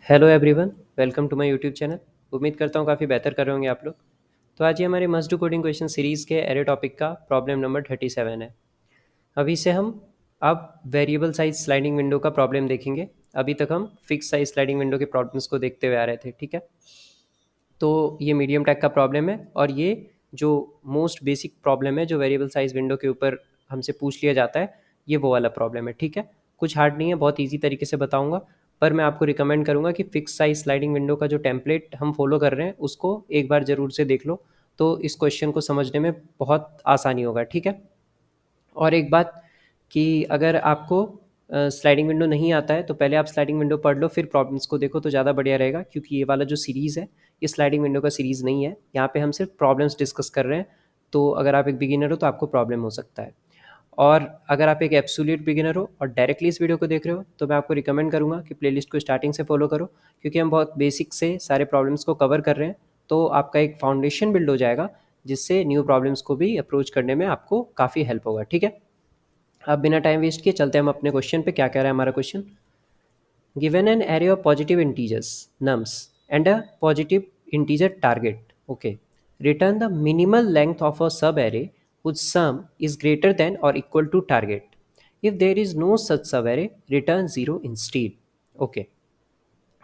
Hello everyone, welcome to my YouTube channel. उम्मीद करता हूँ काफ़ी बेहतर कर रहे होंगे आप लोग। तो आज ये हमारे must do coding question series के एरे टॉपिक का प्रॉब्लम नंबर 37 है। अभी से हम अब वेरिएबल साइज स्लाइडिंग विंडो का प्रॉब्लम देखेंगे। अभी तक हम फिक्स साइज स्लाइडिंग विंडो के प्रॉब्लम्स को देखते हुए आ रहे थे, ठीक है। तो ये मीडियम टैग का प्रॉब्लम है और ये जो मोस्ट बेसिक प्रॉब्लम है जो वेरिएबल साइज विंडो के ऊपर हमसे पूछ लिया जाता है, ये वो वाला प्रॉब्लम है, ठीक है। कुछ हार्ड नहीं है, बहुत ईजी तरीके से बताऊंगा। पर मैं आपको रिकमेंड करूंगा कि फिक्स साइज स्लाइडिंग विंडो का जो टेम्पलेट हम फॉलो कर रहे हैं उसको एक बार ज़रूर से देख लो, तो इस क्वेश्चन को समझने में बहुत आसानी होगा, ठीक है। और एक बात कि अगर आपको स्लाइडिंग विंडो नहीं आता है तो पहले आप स्लाइडिंग विंडो पढ़ लो, फिर प्रॉब्लम्स को देखो तो ज़्यादा बढ़िया रहेगा, क्योंकि ये वाला जो सीरीज़ है ये स्लाइडिंग विंडो का सीरीज़ नहीं है। यहाँ पे हम सिर्फ प्रॉब्लम्स डिस्कस कर रहे हैं। तो अगर आप एक बिगिनर हो तो आपको प्रॉब्लम हो सकता है। और अगर आप एक एब्सोल्यूट बिगिनर हो और डायरेक्टली इस वीडियो को देख रहे हो तो मैं आपको रिकमेंड करूँगा कि प्लेलिस्ट को स्टार्टिंग से फॉलो करो, क्योंकि हम बहुत बेसिक से सारे प्रॉब्लम्स को कवर कर रहे हैं। तो आपका एक फाउंडेशन बिल्ड हो जाएगा, जिससे न्यू प्रॉब्लम्स को भी अप्रोच करने में आपको काफ़ी हेल्प होगा, ठीक है। अब बिना टाइम वेस्ट किए चलते हैं हम अपने क्वेश्चन पे। क्या कह रहा है हमारा question? Given an array of positive integers nums and a positive integer target, okay, return the minimal length of a sub array whose sum is greater than or equal to target. If there is no such sub array, return 0 instead. Okay,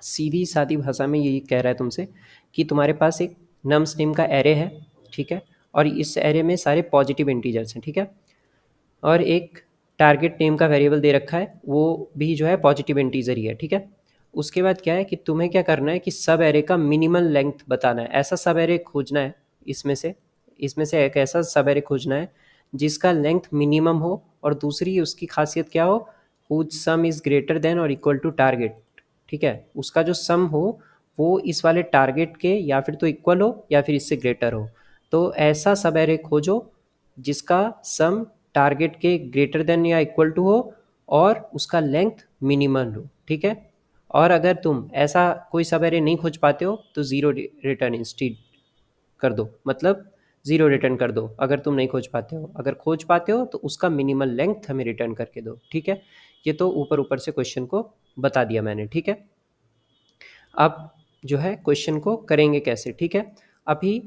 सीधी सादी भाषा में यही कह रहा है तुमसे कि तुम्हारे पास एक नम्स नेम का एरे है, ठीक है। और इस एरे में सारे पॉजिटिव इंटीजर्स हैं, ठीक है। और एक टारगेट नेम का वेरिएबल दे रखा है, वो भी जो है पॉजिटिव इंटीजर ही है, ठीक है। उसके बाद क्या है कि तुम्हें क्या करना है कि सब एरे का मिनिमल लेंथ बताना है। ऐसा सब एरे खोजना है, इसमें से एक ऐसा सब एरे खोजना है जिसका लेंथ मिनिमम हो, और दूसरी उसकी खासियत क्या हो, whose sum is greater than और इक्वल टू टारगेट, ठीक है। उसका जो सम हो वो इस वाले टारगेट के या फिर तो इक्वल हो या फिर इससे ग्रेटर हो। तो ऐसा सब एरे खोजो जिसका सम टारगेट के ग्रेटर देन या इक्वल टू हो और उसका लेंथ मिनिमल हो, ठीक है। और अगर तुम ऐसा कोई सब एरे नहीं खोज पाते हो तो ज़ीरो रिटर्न इंस्टीड कर दो, मतलब ज़ीरो रिटर्न कर दो अगर तुम नहीं खोज पाते हो। अगर खोज पाते हो तो उसका मिनिमल लेंथ हमें रिटर्न करके दो, ठीक है। ये तो ऊपर ऊपर से क्वेश्चन को बता दिया मैंने, ठीक है। अब जो है क्वेश्चन को करेंगे कैसे, ठीक है। अभी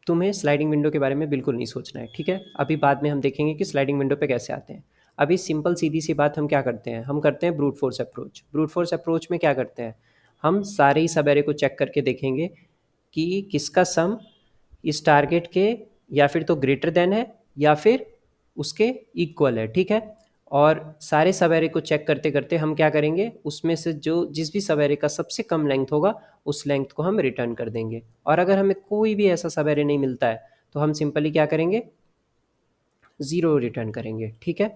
तुम्हें स्लाइडिंग विंडो के बारे में बिल्कुल नहीं सोचना है, ठीक है। अभी बाद में हम देखेंगे कि स्लाइडिंग विंडो पे कैसे आते हैं। अभी सिंपल सीधी सी बात हम क्या करते हैं, हम करते हैं brute force approach. Brute force approach में क्या करते हैं, हम सारे ही सब एरे को चेक करके देखेंगे कि किसका सम इस टारगेट के या फिर तो ग्रेटर देन है या फिर उसके इक्वल है, ठीक है। और सारे सब एरे को चेक करते करते हम क्या करेंगे, उसमें से जो जिस भी सब एरे का सबसे कम लेंथ होगा उस लेंथ को हम रिटर्न कर देंगे। और अगर हमें कोई भी ऐसा सब एरे नहीं मिलता है तो हम सिंपली क्या करेंगे, ज़ीरो रिटर्न करेंगे, ठीक है।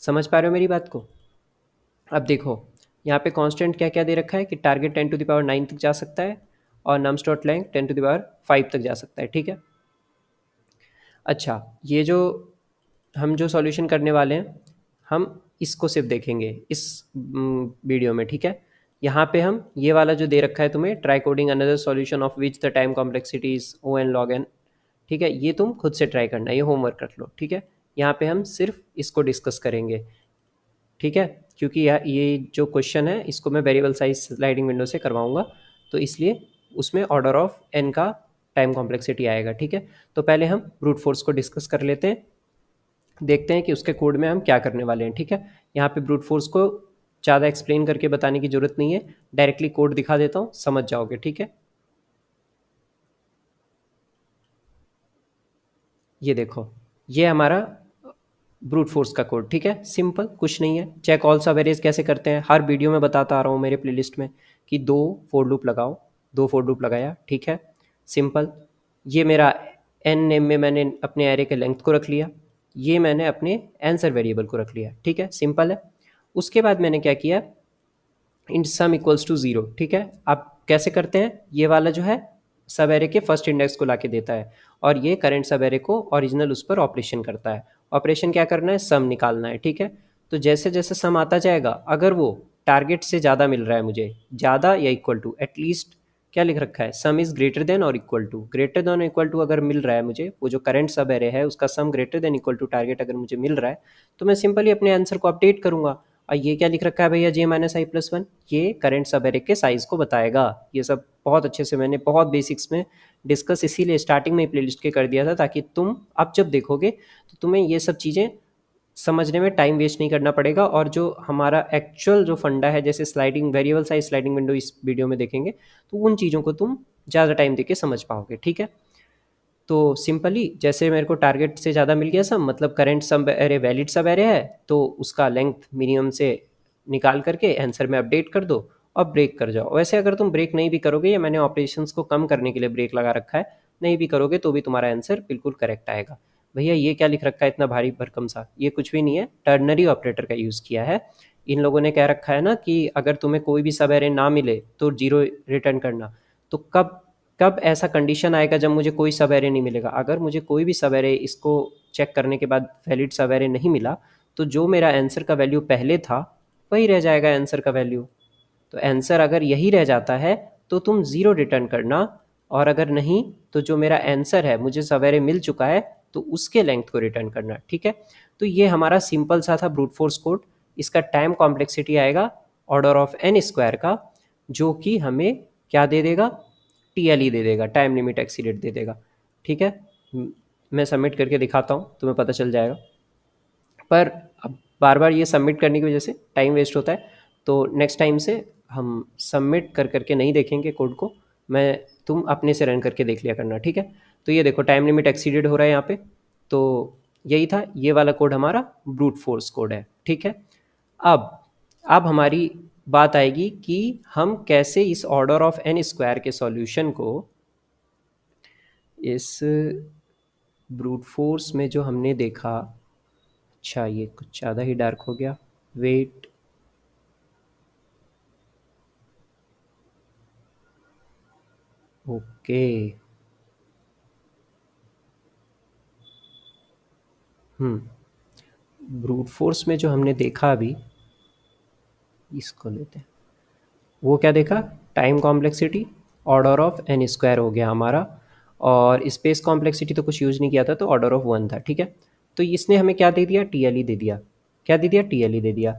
समझ पा रहे हो मेरी बात को? अब देखो, यहाँ पे कांस्टेंट क्या क्या दे रखा है कि टारगेट 10⁹ तक जा सकता है और नम्स डॉट लेंथ 10⁵ तक जा सकता है, ठीक है। अच्छा, ये जो हम जो सॉल्यूशन करने वाले हैं, हम इसको सिर्फ देखेंगे इस वीडियो में, ठीक है। यहाँ पे हम ये वाला जो दे रखा है तुम्हें, try coding another solution of which the time complexity is O N log N, ठीक है। ये तुम खुद से ट्राई करना है, ये होमवर्क रख लो, ठीक है। यहाँ पे हम सिर्फ इसको डिस्कस करेंगे, ठीक है। क्योंकि ये जो क्वेश्चन है इसको मैं वेरिएबल साइज स्लाइडिंग विंडो से करवाऊंगा, तो इसलिए उसमें ऑर्डर ऑफ एन का टाइम कॉम्प्लेक्सिटी आएगा, ठीक है। तो पहले हम ब्रूट फोर्स को डिस्कस कर लेते हैं, देखते हैं कि उसके कोड में हम क्या करने वाले हैं, ठीक है। यहाँ पे ब्रूट फोर्स को ज़्यादा एक्सप्लेन करके बताने की ज़रूरत नहीं है, डायरेक्टली कोड दिखा देता हूँ, समझ जाओगे, ठीक है। ये देखो, ये हमारा ब्रूट फोर्स का कोड, ठीक है। सिंपल, कुछ नहीं है। चेक ऑल सब एरेज कैसे करते हैं हर वीडियो में बताता आ रहा हूँ मेरे प्लेलिस्ट में कि दो फोर लूप लगाओ, दो फोर लूप लगाया, ठीक है। सिंपल, ये मेरा एन नेम में मैंने अपने एरे के लेंथ को रख लिया, ये मैंने अपने आंसर वेरिएबल को रख लिया, ठीक है। सिंपल है। उसके बाद मैंने क्या किया, इन सम इक्वल्स टू ज़ीरो, ठीक है। अब कैसे करते हैं, ये वाला जो है सब एरे के फर्स्ट इंडेक्स को लाके देता है और ये करंट सब एरे को ओरिजिनल उस पर ऑपरेशन करता है। ऑपरेशन क्या करना है, सम निकालना है, ठीक है। तो जैसे जैसे सम आता जाएगा, अगर वो टारगेट से ज़्यादा मिल रहा है मुझे, ज़्यादा या इक्वल टू, एटलीस्ट क्या लिख रखा है, सम इज़ ग्रेटर देन और इक्वल टू, ग्रेटर देन और इक्वल टू अगर मिल रहा है मुझे, वो जो करंट सब एरे है उसका sum greater than equal to target अगर मुझे मिल रहा है, तो मैं सिंपली अपने आंसर को अपडेट करूँगा और ये क्या लिख रखा है भैया, j-i+1, ये करंट सब एरे के साइज को बताएगा। ये सब बहुत अच्छे से मैंने बहुत बेसिक्स में डिस्कस इसीलिए स्टार्टिंग में प्लेलिस्ट के कर दिया था, ताकि तुम अब जब देखोगे तो तुम्हें ये सब चीज़ें समझने में टाइम वेस्ट नहीं करना पड़ेगा। और जो हमारा एक्चुअल जो फंडा है, जैसे sliding variable size sliding window इस वीडियो में देखेंगे, तो उन चीज़ों को तुम ज़्यादा टाइम देके समझ पाओगे। ठीक है, तो सिंपली जैसे मेरे को टारगेट से ज़्यादा मिल गया सब, मतलब करंट सब एरे वैलिड सब एरे है, तो उसका लेंथ मिनिमम से निकाल करके आंसर में अपडेट कर दो और ब्रेक कर जाओ। वैसे अगर तुम ब्रेक नहीं भी करोगे, या मैंने ऑपरेशंस को कम करने के लिए ब्रेक लगा रखा है, नहीं भी करोगे तो भी तुम्हारा आंसर बिल्कुल करेक्ट आएगा। भैया ये क्या लिख रखा है इतना भारी भरकम सा, ये कुछ भी नहीं है, टर्नरी ऑपरेटर का यूज़ किया है। इन लोगों ने कह रखा है ना कि अगर तुम्हें कोई भी सब एरे ना मिले तो जीरो रिटर्न करना। तो कब कब ऐसा कंडीशन आएगा जब मुझे कोई सब एरे नहीं मिलेगा? अगर मुझे कोई भी सब एरे इसको चेक करने के बाद वैलिड सब एरे नहीं मिला, तो जो मेरा आंसर का वैल्यू पहले था वही रह जाएगा आंसर का वैल्यू। तो आंसर अगर यही रह जाता है तो तुम ज़ीरो रिटर्न करना, और अगर नहीं तो जो मेरा आंसर है, मुझे सब एरे मिल चुका है, तो उसके लेंथ को रिटर्न करना। ठीक है, तो ये हमारा सिंपल सा था ब्रूट फोर्स कोड। इसका टाइम कॉम्प्लेक्सिटी आएगा ऑर्डर ऑफ एन स्क्वायर का, जो कि हमें क्या दे देगा, टीएलई दे देगा, टाइम लिमिट एक्सीडेड दे देगा। ठीक है, मैं सबमिट करके दिखाता हूँ, तुम्हें पता चल जाएगा। पर अब बार बार ये सबमिट करने की वजह से टाइम वेस्ट होता है, तो नेक्स्ट टाइम से हम सबमिट कर करके नहीं देखेंगे कोड को, मैं तुम अपने से रन करके देख लिया करना। ठीक है, तो ये देखो टाइम लिमिट एक्सीडेड हो रहा है यहाँ पे, तो यही था, ये वाला कोड हमारा ब्रूट फोर्स कोड है। ठीक है, अब अब हमारी बात आएगी कि हम कैसे इस ऑर्डर ऑफ एन स्क्वायर के सॉल्यूशन को इस ब्रूट फोर्स में जो हमने देखा। अच्छा ये कुछ ज़्यादा ही डार्क हो गया, वेट, ओके। ब्रूट फोर्स में जो हमने देखा अभी, इसको लेते हैं, वो क्या देखा, time complexity order of N square हो गया हमारा, और स्पेस कॉम्प्लेक्सिटी तो कुछ यूज़ नहीं किया था, तो ऑर्डर ऑफ वन था। ठीक है, तो इसने हमें क्या दे दिया, टीएलई दे दिया। क्या दे दिया, टीएलई दे दिया।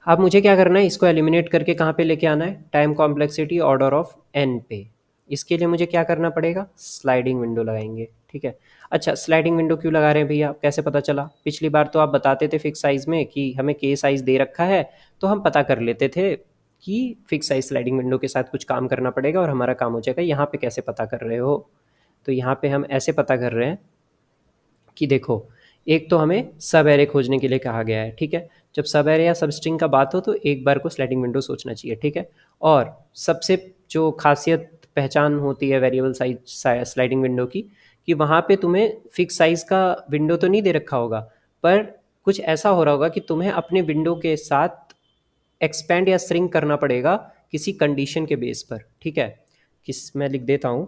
अब मुझे क्या करना है, इसको एलिमिनेट करके कहाँ पे लेके आना है, time complexity order of N पे। इसके लिए मुझे क्या करना पड़ेगा, स्लाइडिंग विंडो लगाएंगे। ठीक है, अच्छा स्लाइडिंग विंडो क्यों लगा रहे हैं भैया, कैसे पता चला? पिछली बार तो आप बताते थे फिक्स साइज़ में कि हमें के साइज़ दे रखा है, तो हम पता कर लेते थे कि फिक्स साइज स्लाइडिंग विंडो के साथ कुछ काम करना पड़ेगा और हमारा काम हो जाएगा। यहाँ पे कैसे पता कर रहे हो? तो यहाँ पे हम ऐसे पता कर रहे हैं कि देखो, एक तो हमें सब एरे खोजने के लिए कहा गया है। ठीक है, जब सब एरे या सब स्ट्रिंग का बात हो तो एक बार को स्लाइडिंग विंडो सोचना चाहिए। ठीक है, और सबसे जो खासियत पहचान होती है वेरिएबल साइज स्लाइडिंग विंडो की, कि वहाँ पे तुम्हें फिक्स साइज़ का विंडो तो नहीं दे रखा होगा, पर कुछ ऐसा हो रहा होगा कि तुम्हें अपने विंडो के साथ एक्सपेंड या श्रिंक करना पड़ेगा किसी कंडीशन के बेस पर। ठीक है, मैं लिख देता हूँ,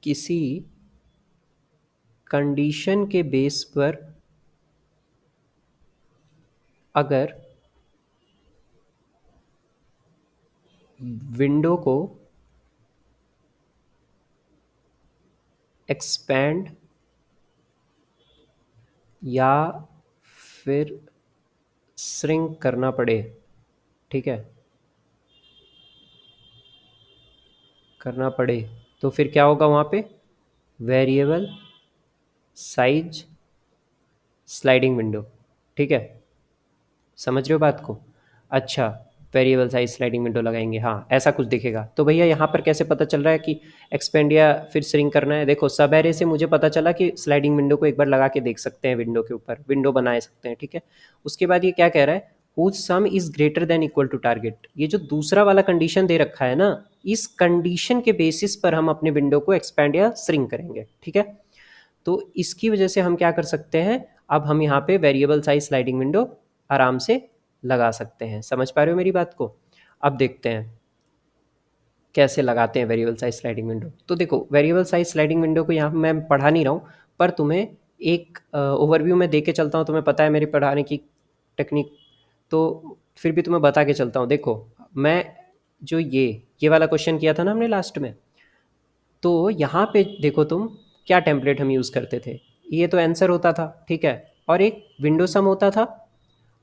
किसी कंडीशन के बेस पर अगर विंडो को एक्सपेंड या फिर श्रिंक करना पड़े, ठीक है, करना पड़े, तो फिर क्या होगा वहाँ पे, वेरिएबल साइज स्लाइडिंग विंडो। ठीक है, समझ रहे हो बात को? अच्छा, वेरिएबल साइज स्लाइडिंग विंडो लगाएंगे, हाँ ऐसा कुछ दिखेगा। तो भैया यहाँ पर कैसे पता चल रहा है कि एक्सपेंड या फिर श्रिंक करना है? देखो सब एरे से मुझे पता चला कि स्लाइडिंग विंडो को एक बार लगा के देख सकते हैं, विंडो के ऊपर विंडो बना सकते हैं। ठीक है, उसके बाद ये क्या कह रहा है, whose sum is greater than equal to target. ये जो दूसरा वाला कंडीशन दे रखा है ना, इस कंडीशन के बेसिस पर हम अपने विंडो को एक्सपेंड या श्रिंक करेंगे। ठीक है, तो इसकी वजह से हम क्या कर सकते हैं, अब हम यहाँ पे वेरिएबल साइज स्लाइडिंग विंडो आराम से लगा सकते हैं। समझ पा रहे हो मेरी बात को? अब देखते हैं कैसे लगाते हैं वेरिएबल साइज स्लाइडिंग विंडो। तो देखो वेरिएबल साइज स्लाइडिंग विंडो को यहाँ मैं पढ़ा नहीं रहा हूँ, पर तुम्हें एक ओवरव्यू में दे के चलता हूँ, तुम्हें पता है मेरी पढ़ाने की टेक्निक, तो फिर भी तुम्हें बता के चलता हूँ। देखो मैं जो ये वाला क्वेश्चन किया था ना हमने लास्ट में, तो यहाँ पे देखो तुम, क्या टेम्पलेट हम यूज़ करते थे, ये तो आंसर होता था। ठीक है, और एक विंडो सम होता था,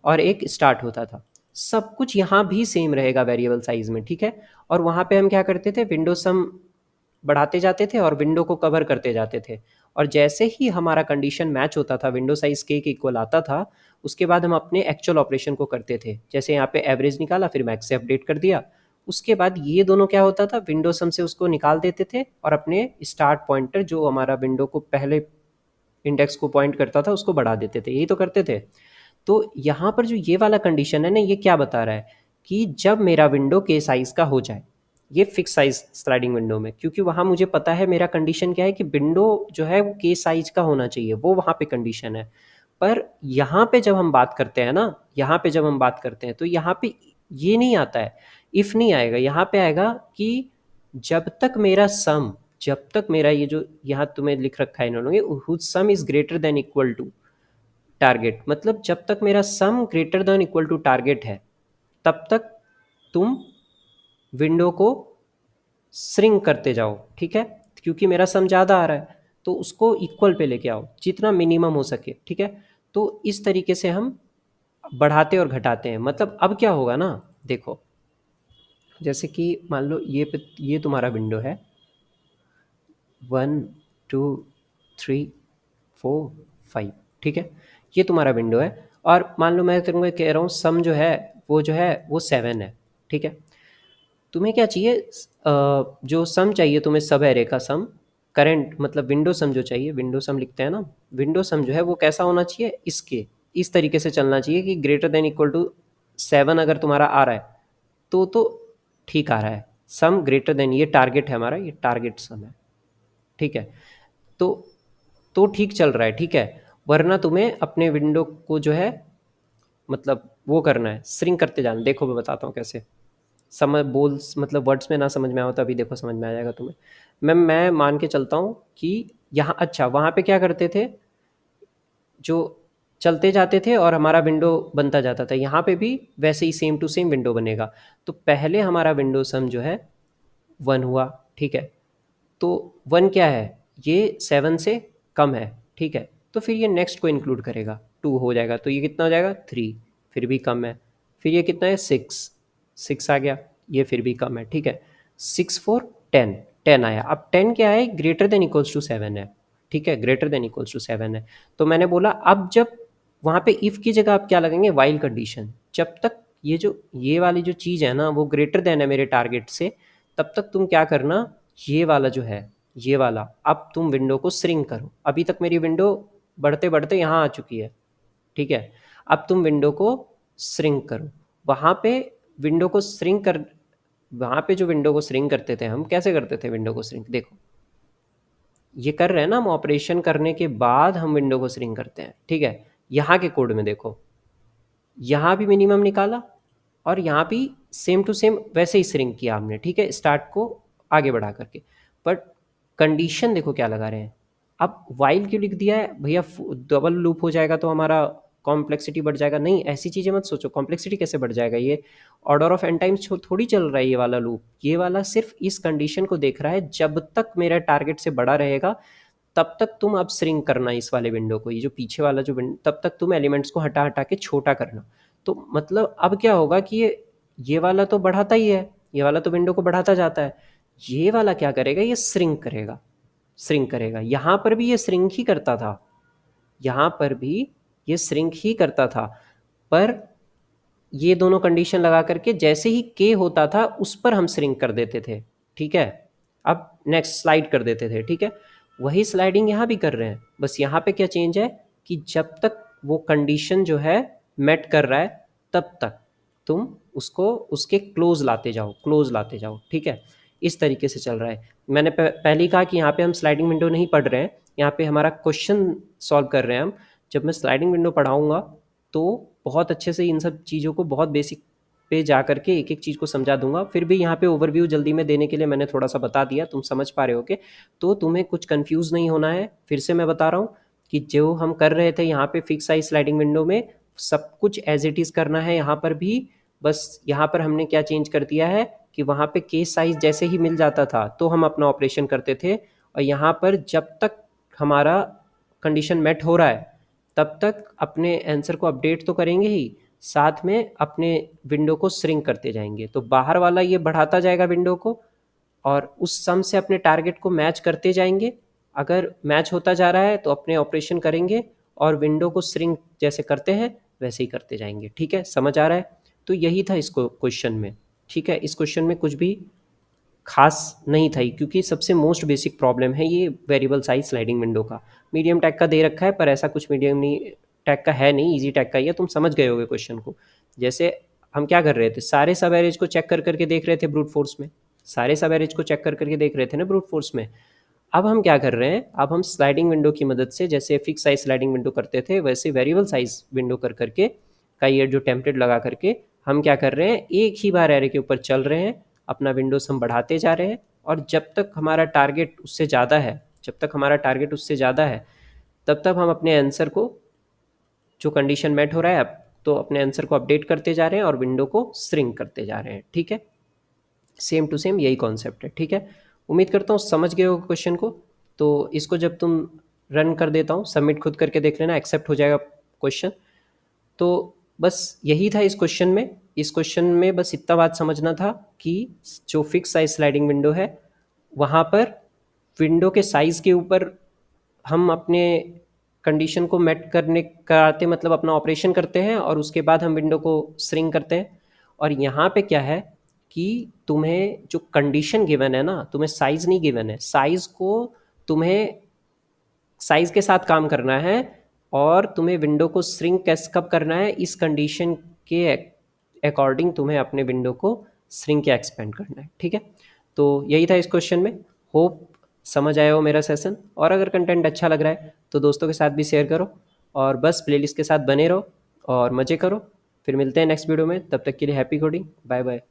और एक स्टार्ट होता था। सब कुछ यहाँ भी सेम रहेगा वेरिएबल साइज में, ठीक है। और वहाँ पे हम क्या करते थे, विंडो सम बढ़ाते जाते थे और विंडो को कवर करते जाते थे। और जैसे ही हमारा कंडीशन मैच होता था, विंडो साइज के इक्वल आता था, उसके बाद हम अपने एक्चुअल ऑपरेशन को करते थे। जैसे यहाँ पे एवरेज निकाला, फिर मैक्स से अपडेट कर दिया। उसके बाद ये दोनों क्या होता था, विंडो सम से उसको निकाल देते थे और अपने स्टार्ट पॉइंटर जो हमारा विंडो को पहले इंडेक्स को पॉइंट करता था उसको बढ़ा देते थे। यही तो करते थे। तो यहाँ पर जो ये वाला कंडीशन है ना, ये क्या बता रहा है कि जब मेरा विंडो के साइज का हो जाए, ये फिक्स साइज स्लाइडिंग विंडो में, क्योंकि वहाँ मुझे पता है मेरा कंडीशन क्या है कि विंडो जो है वो के साइज का होना चाहिए, वो वहाँ पे कंडीशन है। पर यहाँ पे जब हम बात करते हैं ना, यहाँ पे जब हम बात करते हैं तो यहाँ पे ये नहीं आता है, इफ नहीं आएगा। यहाँ पे आएगा कि जब तक मेरा सम, जब तक मेरा ये जो यहाँ तुम्हें लिख रखा है इन्होंने, whose sum is greater than equal to target, मतलब जब तक मेरा sum greater than equal to target है तब तक तुम विंडो को श्रिंक करते जाओ, ठीक है। क्योंकि मेरा सम ज़्यादा आ रहा है तो उसको इक्वल पे लेके आओ जितना मिनिमम हो सके, ठीक है। तो इस तरीके से हम बढ़ाते और घटाते हैं। मतलब अब क्या होगा ना, देखो, जैसे कि मान लो ये तुम्हारा विंडो है, 1 2 3 4 5, ठीक है। ये तुम्हारा विंडो है और मान लो मैं तुमको कह रहा हूँ सम जो है वो 7 है, ठीक है। तुम्हें क्या चाहिए, जो सम चाहिए तुम्हें, सब एरे का सम, करंट मतलब विंडो सम जो चाहिए, विंडो सम लिखते हैं ना, विंडो सम जो है वो कैसा होना चाहिए, इसके इस तरीके से चलना चाहिए कि ग्रेटर देन इक्वल टू 7 अगर तुम्हारा आ रहा है तो ठीक आ रहा है। सम ग्रेटर देन, ये टारगेट है हमारा, ये टारगेट सम है, ठीक है। तो ठीक चल रहा है, ठीक है। वरना तुम्हें अपने विंडो को जो है मतलब वो करना है, श्रिंक करते जाना। देखो मैं बताता हूँ कैसे। समझ बोल मतलब वर्ड्स में ना समझ में आओ तो अभी देखो समझ में आ जाएगा तुम्हें। मैं मान के चलता हूँ कि यहाँ, अच्छा वहाँ पे क्या करते थे, जो चलते जाते थे और हमारा विंडो बनता जाता था, यहाँ पे भी वैसे ही सेम टू सेम विंडो बनेगा। तो पहले हमारा विंडो सम जो है 1 हुआ, ठीक है। तो 1 क्या है, ये 7 से कम है, ठीक है। तो फिर ये नेक्स्ट को इंक्लूड करेगा, 2 हो जाएगा, तो ये कितना हो जाएगा 3, फिर भी कम है। फिर ये कितना है 6, 6 आ गया, ये फिर भी कम है, ठीक है। 6 4 10, 10 आया। अब 10 क्या है, ग्रेटर देन इक्वल्स टू 7 है, ठीक है, ग्रेटर देन इक्वल्स टू 7 है। तो मैंने बोला अब जब वहाँ पे इफ़ की जगह आप क्या लगेंगे, वाइल कंडीशन। जब तक ये वाली जो चीज़ है ना वो ग्रेटर देन है मेरे टारगेट से, तब तक तुम क्या करना, ये वाला जो है, ये वाला, अब तुम विंडो को श्रिंक करो। अभी तक मेरी विंडो बढ़ते बढ़ते यहाँ आ चुकी है, ठीक है। अब तुम विंडो को श्रिंक करो। वहाँ पे विंडो को श्रिंक कर वहाँ पे जो विंडो को श्रिंक करते थे हम, कैसे करते थे विंडो को श्रिंक, देखो ये कर रहे हैं ना हम, ऑपरेशन करने के बाद हम विंडो को श्रिंक करते हैं, ठीक है। यहाँ के कोड में देखो, यहाँ भी मिनिमम निकाला और यहाँ भी सेम टू सेम वैसे ही श्रिंक किया हमने, ठीक है, स्टार्ट को आगे बढ़ा करके। बट कंडीशन देखो क्या लगा रहे हैं। अब वाइल क्यों लिख दिया है भैया, डबल लूप हो जाएगा तो हमारा कॉम्प्लेक्सिटी बढ़ जाएगा, नहीं ऐसी चीज़ें मत सोचो। कॉम्प्लेक्सिटी कैसे बढ़ जाएगा, ये ऑर्डर ऑफ एन टाइम्स थोड़ी चल रहा है ये वाला लूप। ये वाला सिर्फ इस कंडीशन को देख रहा है, जब तक मेरा टारगेट से बड़ा रहेगा तब तक तुम अब श्रिंक करना इस वाले विंडो को, ये जो पीछे वाला जो विंडो, तब तक तुम एलिमेंट्स को हटा हटा के छोटा करना। तो मतलब अब क्या होगा कि ये वाला तो बढ़ाता ही है, ये वाला तो विंडो को बढ़ाता जाता है, ये वाला क्या करेगा, ये श्रिंक करेगा, श्रिंक करेगा। यहाँ पर भी ये श्रिंक ही करता था, यहाँ पर भी ये श्रिंक ही करता था। पर ये दोनों कंडीशन लगा करके जैसे ही के होता था उस पर हम श्रिंक कर देते थे, ठीक है। अब नेक्स्ट स्लाइड कर देते थे, ठीक है। वही स्लाइडिंग यहाँ भी कर रहे हैं, बस यहाँ पे क्या चेंज है कि जब तक वो कंडीशन जो है मेट कर रहा है तब तक तुम उसको उसके क्लोज लाते जाओ, क्लोज लाते जाओ, ठीक है। इस तरीके से चल रहा है। मैंने पहले ही कहा कि यहाँ पे हम स्लाइडिंग विंडो नहीं पढ़ रहे हैं, यहाँ पे हमारा क्वेश्चन सॉल्व कर रहे हैं हम। जब मैं स्लाइडिंग विंडो पढ़ाऊँगा तो बहुत अच्छे से इन सब चीज़ों को बहुत बेसिक पे जा करके एक एक चीज़ को समझा दूंगा। फिर भी यहाँ पे ओवरव्यू जल्दी में देने के लिए मैंने थोड़ा सा बता दिया, तुम समझ पा रहे हो के। तो तुम्हें कुछ कंफ्यूज नहीं होना है। फिर से मैं बता रहा हूँ कि जो हम कर रहे थे यहाँ पे फिक्स साइज स्लाइडिंग विंडो में, सब कुछ एज इट इज़ करना है यहाँ पर भी। बस यहाँ पर हमने क्या चेंज कर दिया है कि वहाँ पे केस साइज जैसे ही मिल जाता था तो हम अपना ऑपरेशन करते थे, और यहाँ पर जब तक हमारा कंडीशन मेट हो रहा है तब तक अपने आंसर को अपडेट तो करेंगे ही, साथ में अपने विंडो को श्रिंक करते जाएंगे। तो बाहर वाला ये बढ़ाता जाएगा विंडो को, और उस सम से अपने टारगेट को मैच करते जाएंगे। अगर मैच होता जा रहा है तो अपने ऑपरेशन करेंगे, और विंडो को श्रिंक जैसे करते हैं वैसे ही करते जाएंगे। ठीक है, समझ आ रहा है? तो यही था इसको क्वेश्चन में। ठीक है, इस क्वेश्चन में कुछ भी खास नहीं था, क्योंकि सबसे मोस्ट बेसिक प्रॉब्लम है ये वेरिएबल साइज स्लाइडिंग विंडो का। मीडियम टैग का दे रखा है, पर ऐसा कुछ मीडियम नहीं टैग का है नहीं, इजी टैग का ही है। तुम समझ गए होगे क्वेश्चन को। जैसे हम क्या कर रहे थे, सारे सब एवरेज को चेक कर करके देख रहे थे ब्रूट फोर्स में, सारे सब एवरेज को चेक कर करके देख रहे थे ना ब्रूट फोर्स में। अब हम क्या कर रहे हैं, अब हम स्लाइडिंग विंडो की मदद से, जैसे फिक्स साइज स्लाइडिंग विंडो करते थे वैसे वेरिएबल साइज विंडो कर करके का ये जो टेम्पलेट लगा करके हम क्या कर रहे हैं, एक ही बार एरे के ऊपर चल रहे हैं, अपना विंडोज हम बढ़ाते जा रहे हैं, और जब तक हमारा टारगेट उससे ज़्यादा है, जब तक हमारा टारगेट उससे ज़्यादा है, तब तक हम अपने आंसर को, जो कंडीशन मेट हो रहा है अब, तो अपने आंसर को अपडेट करते जा रहे हैं और विंडो को श्रिंक करते जा रहे हैं। ठीक है, सेम टू सेम यही कॉन्सेप्ट है। ठीक है, उम्मीद करता हूँ समझ गए हो क्वेश्चन को। तो इसको जब तुम रन कर देता हूँ, सबमिट खुद करके देख लेना, एक्सेप्ट हो जाएगा क्वेश्चन। तो बस यही था इस क्वेश्चन में। इस क्वेश्चन में बस इतना बात समझना था कि जो फिक्स साइज स्लाइडिंग विंडो है, वहाँ पर विंडो के साइज़ के ऊपर हम अपने कंडीशन को मेट करने कराते, मतलब अपना ऑपरेशन करते हैं, और उसके बाद हम विंडो को श्रिंक करते हैं। और यहाँ पे क्या है कि तुम्हें जो कंडीशन गिवन है ना, तुम्हें साइज़ नहीं गिवन है, साइज़ को तुम्हें साइज़ के साथ काम करना है, और तुम्हें विंडो को श्रिंक कैसे कब करना है, इस कंडीशन के अकॉर्डिंग तुम्हें अपने विंडो को श्रिंक या एक्सपेंड करना है। ठीक है, तो यही था इस क्वेश्चन में। होप समझ आया हो मेरा सेशन, और अगर कंटेंट अच्छा लग रहा है तो दोस्तों के साथ भी शेयर करो, और बस प्लेलिस्ट के साथ बने रहो और मज़े करो। फिर मिलते हैं नेक्स्ट वीडियो में, तब तक के लिए हैप्पी कोडिंग, बाय बाय।